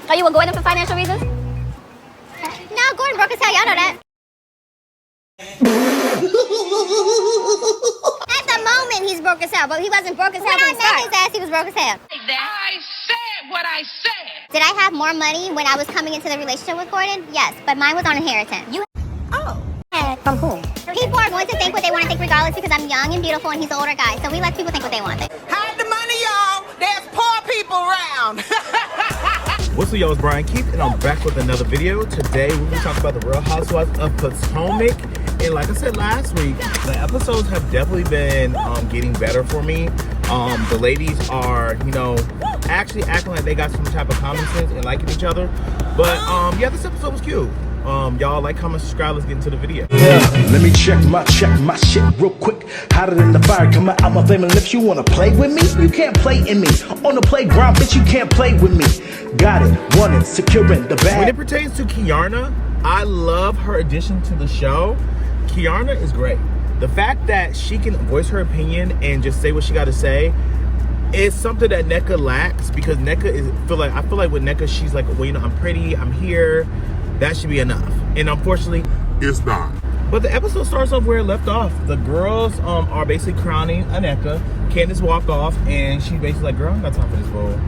Oh, you will go with him for financial reasons? No, Gordon broke his tail. Y'all know that. At the moment, he's broke as hell, but he wasn't broke as hell when I met his ass. He was broke as hell. I said what I said. Did I have more money when I was coming into the relationship with Gordon? Yes, but mine was on inheritance. From who? People are going to think what they want to think regardless because I'm young and beautiful and he's an older guy. So we let people think what they want to think. Hide the money, y'all. There's poor people around. What's up, y'all? It's Brian Keith, and I'm back with another video. Today, we'll be talking about the Real Housewives of Potomac. And like I said last week, the episodes have definitely been getting better for me. The ladies are, actually acting like they got some type of common sense and liking each other. But yeah, this episode was cute. Y'all like, comment, subscribe. Let's get into the video. Yeah, let me check my shit real quick. Hotter than the fire coming out my flame. And if you wanna play with me, you can't play in me. On the playground, bitch, you can't play with me. Got it, want it, securing the bag. When it pertains to Kiana, I love her addition to the show. Kiana is great. The fact that she can voice her opinion and just say what she got to say is something that Nneka lacks, because Nneka I feel like with Nneka, she's like, well, I'm pretty, I'm here. That should be enough. And unfortunately, it's not. But the episode starts off where it left off. The girls are basically crowning Nneka. Candace walked off and she's basically like, girl, I got time for this bull.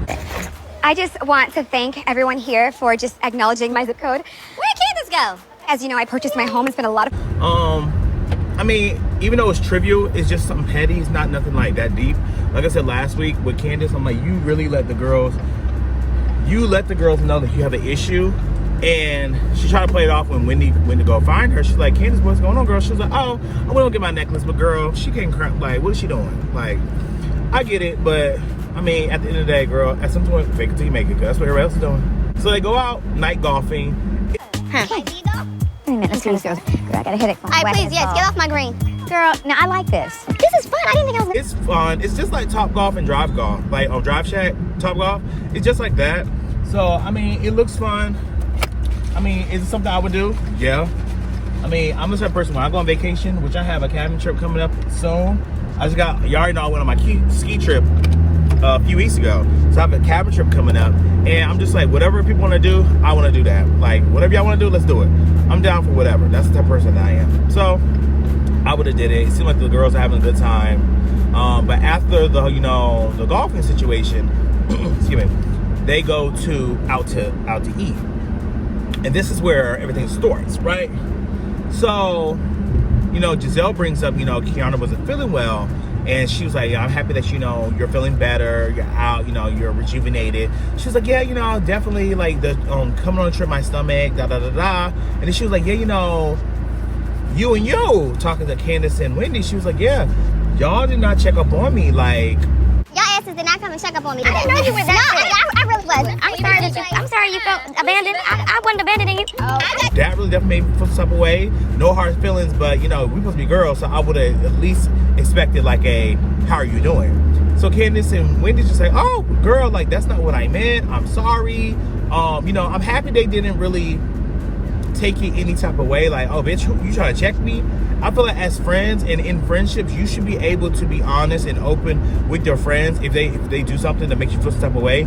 I just want to thank everyone here for just acknowledging my zip code. Where'd Candace go? As you know, I purchased my home and spent a lot of... I mean, even though it's trivial, it's just something petty. It's not nothing like that deep. Like I said last week with Candace, I'm like, you really let the girls know that you have an issue. And she tried to play it off when Wendy went to go find her. She's like, Candace, what's going on, girl? She was like, oh, I'm gonna get my necklace. But girl, she can't cry. Like, what is she doing? Like, I get it, but I mean, at the end of the day, girl, at some point, fake it till you make it, because that's what everybody else is doing. So they go out night golfing. Let's go. Girl, I gotta hit it. All right, please, yes, get off my green. Girl, now I like this. This is fun. I didn't think I was... It's fun. It's just like Top Golf and Drive Golf. Like on Drive Shack, Top Golf. It's just like that. So, I mean, it looks fun. I mean, is it something I would do? Yeah. I mean, I'm the type of person, when I go on vacation, which I have a cabin trip coming up soon. You already know I went on my ski trip a few weeks ago. So I have a cabin trip coming up. And I'm just like, whatever people want to do, I want to do that. Like, whatever y'all want to do, let's do it. I'm down for whatever. That's the type of person that I am. So, I would have did it. It seemed like the girls are having a good time. But after the golfing situation, excuse me, they go out to eat. And this is where everything starts, right? So, Giselle brings up, Kiana wasn't feeling well. And she was like, I'm happy that, you're feeling better. You're out, you're rejuvenated. She was like, yeah, definitely like the coming on a trip, my stomach, da-da-da-da. And then she was like, yeah, you and you talking to Candace and Wendy. She was like, yeah, y'all did not check up on me. Like, y'all asses did not come and check up on me today. I didn't know you were that. I really was. I'm sorry you felt abandoned. I wasn't abandoning you. That really definitely made me feel some type of way. No hard feelings, but we supposed to be girls, so I would have at least expected like how are you doing? So Candace and Wendy just like, oh girl, like that's not what I meant. I'm sorry. I'm happy they didn't really take it any type of way. Like, oh bitch, you trying to check me? I feel like as friends and in friendships, you should be able to be honest and open with your friends if they do something that makes you feel some type of way.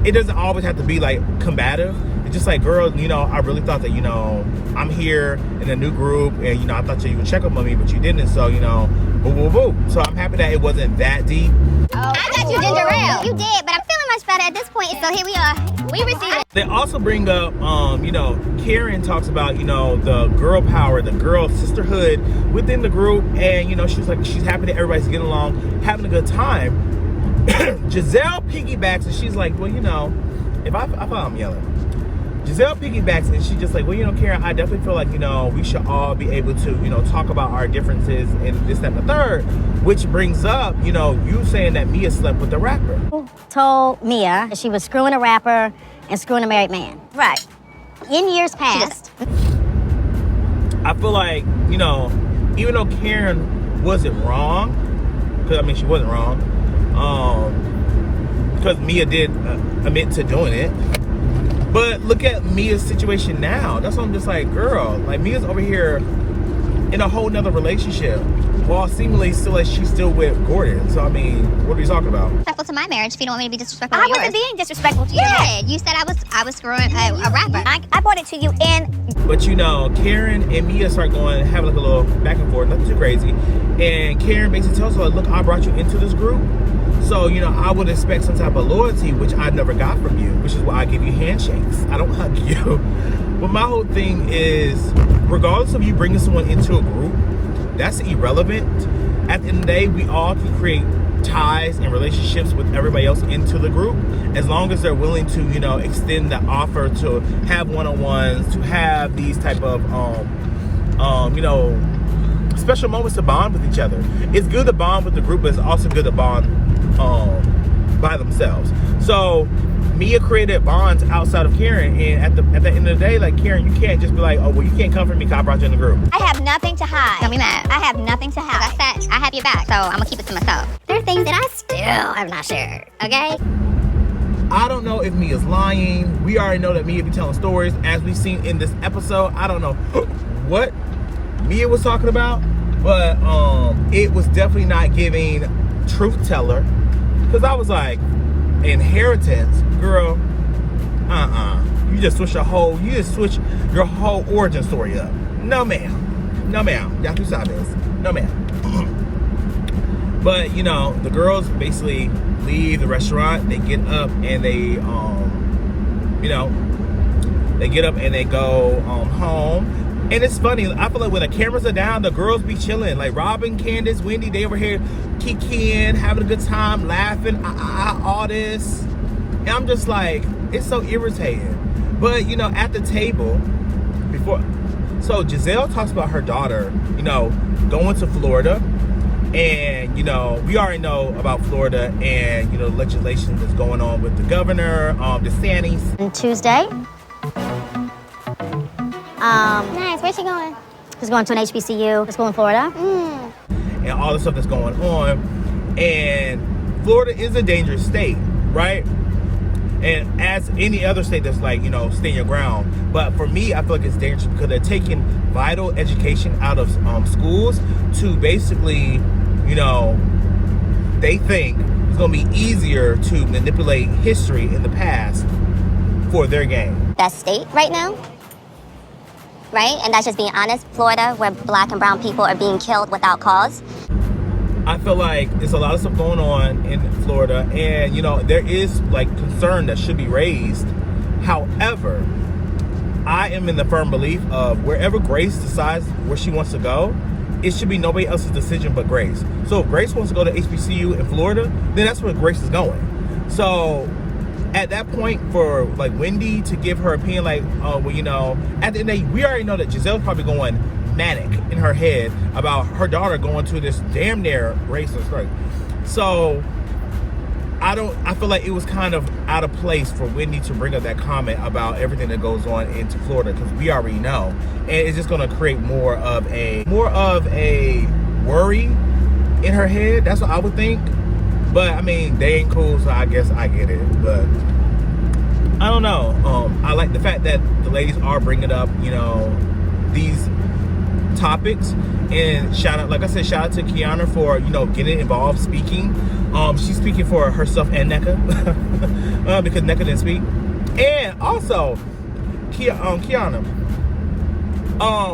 It doesn't always have to be like combative. It's just like, girl, I really thought that, I'm here in a new group and, I thought you would check up on me, but you didn't. So, boo, boo, boo. So I'm happy that it wasn't that deep. I thought you ginger ale. You did, but I'm feeling much better at this point. So here we are. We received it. They also bring up, Karen talks about, the girl power, the girl sisterhood within the group. And, she's like, she's happy that everybody's getting along, having a good time. Giselle piggybacks and she's like, well, if I'm yelling. Giselle piggybacks and she's just like, well, Karen, I definitely feel like, we should all be able to, talk about our differences and this, that, and the third. Which brings up, you saying that Mia slept with the rapper. Told Mia she was screwing a rapper and screwing a married man. Right. In years past. I feel like, even though Karen wasn't wrong, because, she wasn't wrong, because Mia did admit to doing it. But look at Mia's situation now. That's why I'm just like, girl, like Mia's over here in a whole nother relationship while seemingly still like she's still with Gordon. So I mean, what are you talking about? Disrespectful to my marriage if you don't want me to be disrespectful I to yours. wasn't being disrespectful to you. Yeah, you said I was screwing a rapper. I brought it to you in. But you know, Karen and Mia start going, having like a little back and forth, nothing too crazy. And Karen basically tells her, look, I brought you into this group. So, you know, I would expect some type of loyalty, which I never got from you, which is why I give you handshakes. I don't hug you. But my whole thing is, regardless of you bringing someone into a group, that's irrelevant. At the end of the day, we all can create ties and relationships with everybody else into the group, as long as they're willing to, you know, extend the offer to have one-on-ones, to have these type of, you know, special moments to bond with each other. It's good to bond with the group, but it's also good to bond by themselves. So Mia created bonds outside of Karen, and at the end of the day, like, Karen, you can't just be like, oh well, you can't come for me because I brought you in the group. I have nothing to hide. Don't be mad. I have nothing to hide. Like I said, I have your back, so I'm gonna keep it to myself. There are things that I still have not shared, okay? I don't know if Mia's lying. We already know that Mia be telling stories, as we've seen in this episode. I don't know what Mia was talking about, but it was definitely not giving truth teller, because I was like, inheritance, girl, you just switch your whole origin story up. No ma'am, ya tú sabes, no ma'am. But you know, the girls basically leave the restaurant. They get up and they go home. And it's funny, I feel like when the cameras are down, the girls be chilling. Like Robin, Candace, Wendy, they over here kikiing, having a good time, laughing, all this. And I'm just like, it's so irritating. But, you know, at the table, so Giselle talks about her daughter, you know, going to Florida. And, you know, we already know about Florida and, you know, legislation that's going on with the governor, DeSantis. On Tuesday, Nice. Where's she going? she's going to an HBCU. It's going to Florida. And all the stuff that's going on. And Florida is a dangerous state, right? And as any other state that's like, you know, stand your ground. But for me, I feel like it's dangerous because they're taking vital education out of schools to basically, you know, they think it's going to be easier to manipulate history in the past for their gain. That state right now, right? And that's just being honest. Florida, where black and brown people are being killed without cause. I feel like there's a lot of stuff going on in Florida, and you know, there is like concern that should be raised. However, I am in the firm belief of wherever Grace decides where she wants to go, it should be nobody else's decision but Grace. So if Grace wants to go to HBCU in Florida, then that's where Grace is going. So at that point, for like Wendy to give her opinion, like, well, you know, at the end of the day, we already know that Giselle's probably going manic in her head about her daughter going to this damn near racist, right? So I feel like it was kind of out of place for Wendy to bring up that comment about everything that goes on into Florida, because we already know, and it's just going to create more of a worry in her head. That's what I would think. But I mean, they ain't cool, so I guess I get it. But I don't know. I like the fact that the ladies are bringing up, you know, these topics. And shout out, like I said, shout out to Kiana for, you know, getting involved, speaking. She's speaking for herself and NECA because NECA didn't speak. And also, Kiana,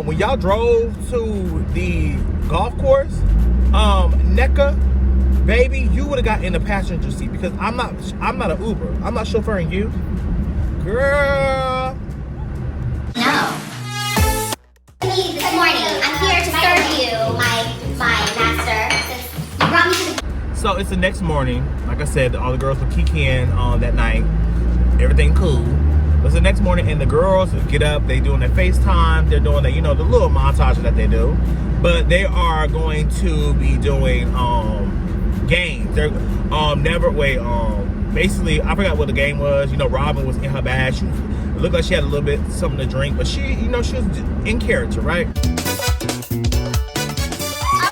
when y'all drove to the golf course, NECA, baby, you would have got in the passenger seat, because I'm not an Uber. I'm not chauffeuring you, girl. No. Good morning. I'm here to serve you, my master. Since you brought me to the... So it's the next morning. Like I said, all the girls were kicking that night. Everything cool. It's the next morning, and the girls get up. They doing their FaceTime. They're doing the, you know, the little montage that they do. But they are going to be doing games. They're basically, I forgot what the game was. You know, Robin was in her bag. It looked like she had a little bit something to drink, but she, you know, she was in character, right?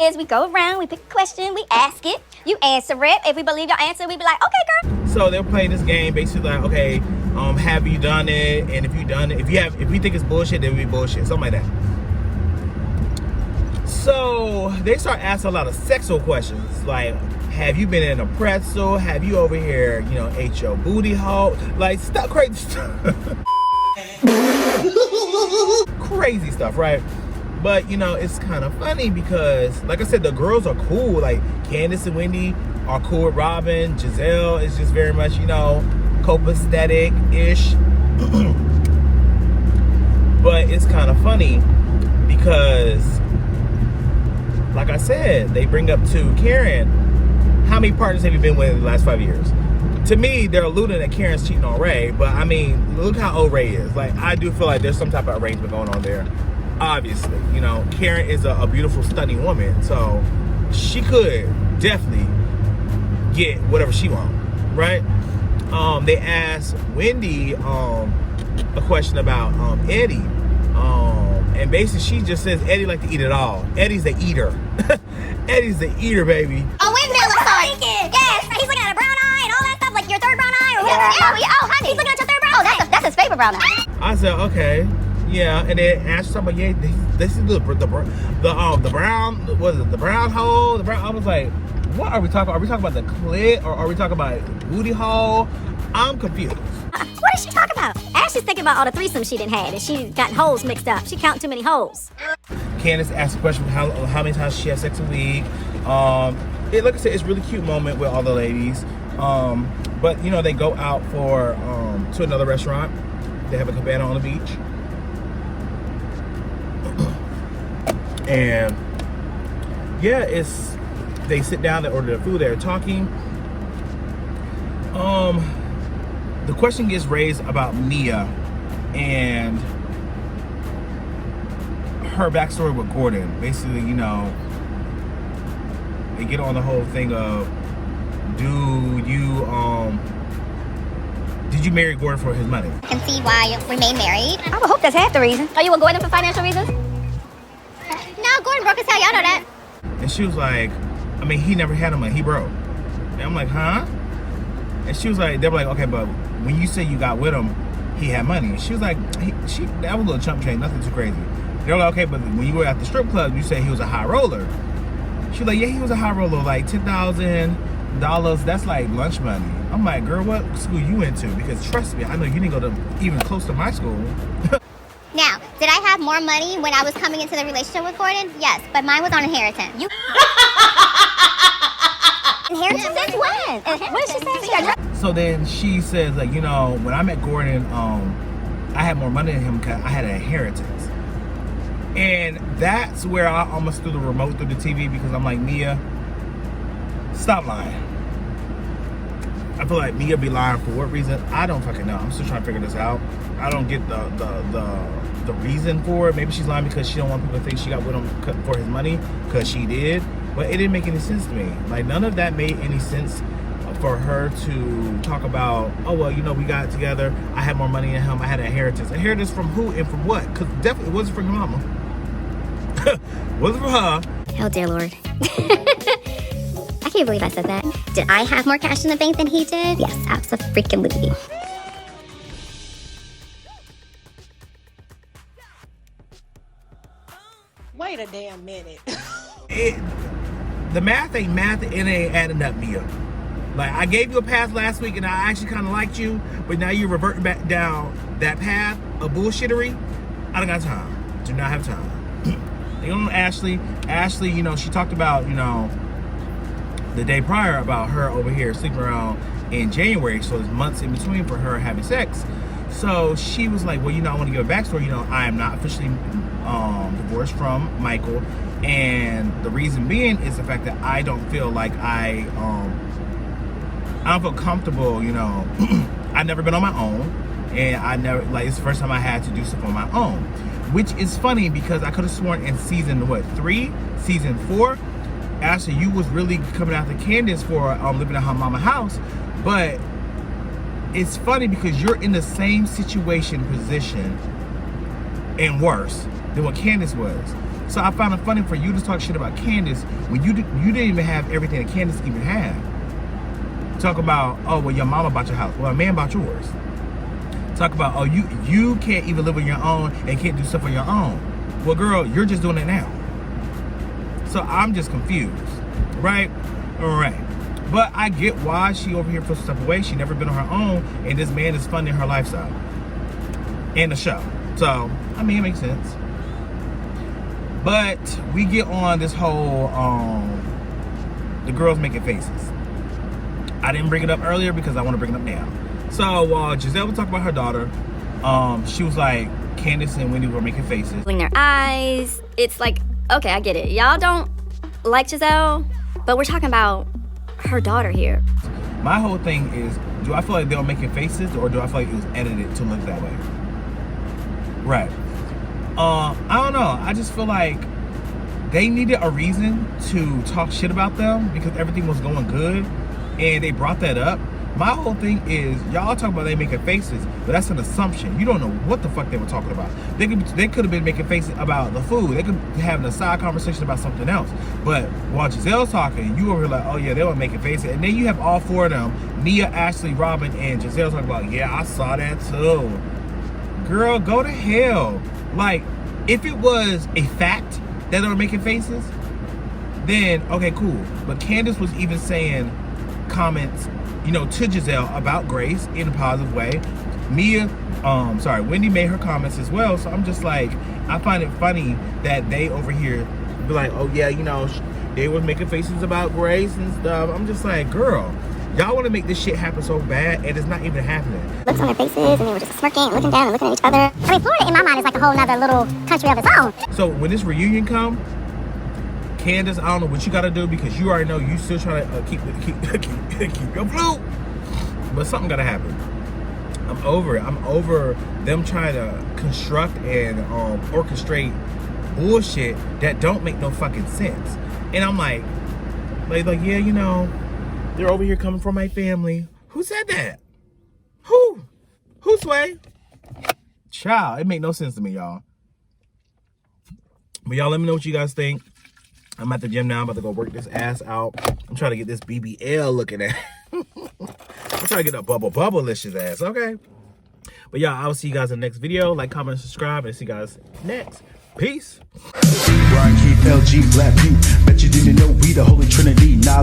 Is we go around, we pick a question, we ask it, you answer it. If we believe your answer, we be like, okay, girl. So they're playing this game basically like, okay, have you done it? And if you done it, if we think it's bullshit, then we bullshit, something like that. So they start asking a lot of sexual questions, like, have you been in a pretzel? Have you over here, you know, ate your booty hole? Like, stuff, crazy stuff. Crazy stuff, right? But, you know, it's kind of funny because, like I said, the girls are cool. Like, Candace and Wendy are cool with Robin. Giselle is just very much, you know, copacetic-ish. But it's kind of funny because, like I said, they bring up to Karen, how many partners have you been with in the last 5 years? To me, they're alluding that Karen's cheating on Ray, but I mean, look how old Ray is. Like, I do feel like there's some type of arrangement going on there. Obviously, you know, Karen is a beautiful, stunning woman, so she could definitely get whatever she wants, right? They asked Wendy a question about Eddie, and basically she just says Eddie like to eat it all. Eddie's the eater. Eddie's the eater, baby. Oh, windmill of sorts. Yes, he's looking at a brown eye and all that stuff, like your third brown eye or whatever. Oh, honey. He's looking at your third brown eye. That's his favorite brown eye. I said, okay, yeah, and then asked somebody, yeah, this is the brown, what is it, the brown hole, the brown. I was like, what are we talking? Are we talking about the clit, or are we talking about booty hole? I'm confused. What is she talking about? Ashley's thinking about all the threesomes she didn't have, and she got holes mixed up. She counting too many holes. Candace asked a question, how many times she has sex a week. Like I said, it's a really cute moment with all the ladies. But you know, they go out for to another restaurant. They have a cabana on the beach, and yeah, they sit down, they order their food, they're talking. The question gets raised about Mia and her backstory with Gordon. Basically, you know, they get on the whole thing of, did you marry Gordon for his money? I can see why you remain married. I would hope that's half the reason. Are you with Gordon for financial reasons? No, Gordon broke his tail. Y'all know that. And she was like, I mean, he never had no money, he broke. And I'm like, huh? And she was like, they were like, okay, but when you say you got with him, he had money. And she was like, that was a little chump change, nothing too crazy. They were like, okay, but when you were at the strip club, you said he was a high roller. She was like, yeah, he was a high roller, like $10,000. That's like lunch money. I'm like, girl, what school you into? Because trust me, I know you didn't go to even close to my school. Now, did I have more money when I was coming into the relationship with Gordon? Yes, but mine was on inheritance. Inheritance since when? What did she say? So then she says, like, you know, when I met Gordon, I had more money than him because I had an inheritance. And that's where I almost threw the remote through the TV, because I'm like, Mia, stop lying. I feel like Mia be lying for what reason? I don't fucking know. I'm still trying to figure this out. I don't get the reason for it. Maybe she's lying because she don't want people to think she got with him for his money, because she did. But it didn't make any sense to me. Like, none of that made any sense for her to talk about, oh, well, you know, we got together, I had more money than him, I had an inheritance. Inheritance from who and from what? Because definitely it wasn't from your mama. Wasn't from her. Oh, dear Lord. I can't believe I said that. Did I have more cash in the bank than he did? Yes, absolutely. Wait a damn minute. The math ain't math, it ain't adding up, Mia. Like, I gave you a pass last week and I actually kind of liked you, but now you're reverting back down that path of bullshittery. I don't got time. Do not have time. You know, Ashley, you know, she talked about, you know, the day prior about her over here sleeping around in January, so there's months in between for her having sex. So she was like, well, you know, I want to give a backstory. You know, I am not officially divorced from Michael, and the reason being is the fact that I don't feel like I don't feel comfortable, you know. I've never been on my own, and I never, like, it's the first time I had to do stuff on my own, which is funny because I could have sworn in season 4, Ashley, you was really coming after Candace for living at her mama's house. But it's funny because you're in the same position and worse than what Candace was. So I found it funny for you to talk shit about Candace when you didn't even have everything that Candace even had. Talk about, oh, well, your mama bought your house. Well, a man bought yours. Talk about, oh, you can't even live on your own and can't do stuff on your own. Well, girl, you're just doing it now. So I'm just confused, right? All right. But I get why she over here feels some type of way. She never been on her own, and this man is funding her lifestyle and the show. So, I mean, it makes sense. But we get on this whole, the girls making faces. I didn't bring it up earlier because I want to bring it up now. So while Giselle was talking about her daughter, she was like, Candace and Wendy were making faces. Rolling their eyes. It's like, okay, I get it. Y'all don't like Giselle, but we're talking about her daughter here. My whole thing is, do I feel like they were making faces, or do I feel like it was edited to look that way? Right. I don't know. I just feel like they needed a reason to talk shit about them because everything was going good, and they brought that up. My whole thing is, y'all talk about they making faces, but that's an assumption. You don't know what the fuck they were talking about. They could have been making faces about the food. They could be having a side conversation about something else. But while Giselle's talking, you over here like, oh yeah, they were making faces. And then you have all four of them, Nia, Ashley, Robin, and Giselle talking about, yeah, I saw that too. Girl, go to hell. Like, if it was a fact that they were making faces, then okay, cool. But Candace was even saying comments, you know, to Giselle about Grace in a positive way. Wendy made her comments as well. So I'm just like, I find it funny that they over here be like, oh yeah, you know, they were making faces about Grace and stuff. I'm just like, girl, y'all want to make this shit happen so bad, and it's not even happening. Looks on their faces, and they were just smirking, looking down, and looking at each other. I mean, Florida, in my mind, is like a whole nother little country of its own. So when this reunion come, Candace, I don't know what you gotta do because you already know you still trying to keep your flute. But something gotta happen. I'm over it. I'm over them trying to construct and orchestrate bullshit that don't make no fucking sense. And I'm like, yeah, you know, they're over here coming from my family. Who said that? Who? Who, Sway? Child, it make no sense to me, y'all. But y'all let me know what you guys think. I'm at the gym now. I'm about to go work this ass out. I'm trying to get this BBL looking at. I'm trying to get a bubble-licious ass, okay? But y'all, I'll see you guys in the next video. Like, comment, and subscribe, and see you guys next. Peace. Brian Keith, LG, Black Butte. Bet you didn't know we the Holy Trinity. Now